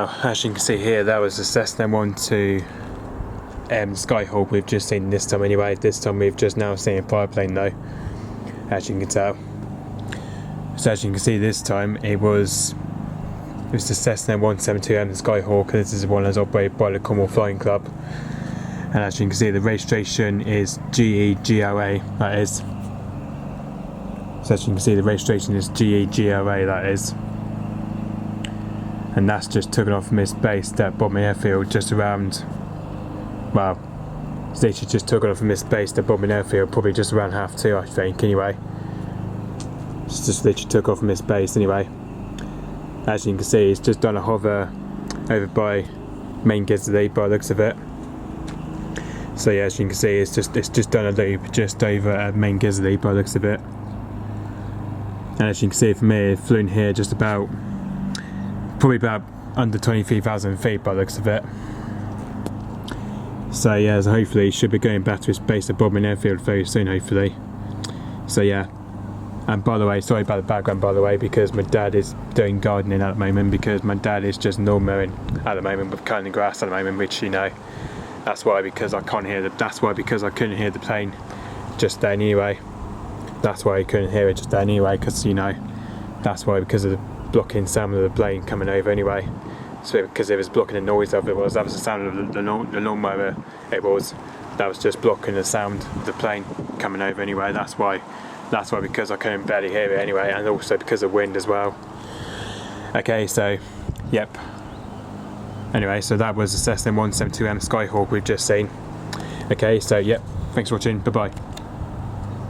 Well, as you can see here, that was the Cessna 1-2 Skyhawk we've just seen this time anyway. This time we've just now seen a Aeroplane though, as you can tell. So as you can see this time it was the Cessna 172 Skyhawk, and this is the one that's operated by the Cornwall Flying Club. And as you can see, the registration is G-EGLA, that is. So as you can see, the registration is G-EGLA, that is. And that's just taken off from this base at Bodmin Airfield, just around, well, it's literally just taken off from this base at Bodmin Airfield, probably just around 2:30, I think, anyway. It's just literally took off from this base anyway. As you can see, it's just done a hover over by main G-EGLA by the looks of it. So yeah, as you can see, it's just done a loop just over main G-EGLA by the looks of it. And as you can see from here, it flew in here just about, probably about under 23,000 feet by the looks of it. So yeah, so hopefully it should be going back to its base at Bodmin Airfield very soon, hopefully. So yeah. And by the way, sorry about the background by the way, because my dad is doing gardening at the moment, because my dad is just lawn mowing at the moment with cutting the grass at the moment, which you know, that's why, because I can't hear that's why, because I couldn't hear the plane just then anyway. That's why I couldn't hear it just then anyway, because you know, that's why, because of the blocking sound of the plane coming over anyway. So because it was blocking the noise of it, that was the sound of the lawnmower, that was just blocking the sound of the plane coming over anyway. That's why, because I couldn't barely hear it anyway, and also because of wind as well. Okay, so yep. Anyway, so that was the Cessna 172 Skyhawk we've just seen. Okay, so yep, thanks for watching, bye bye.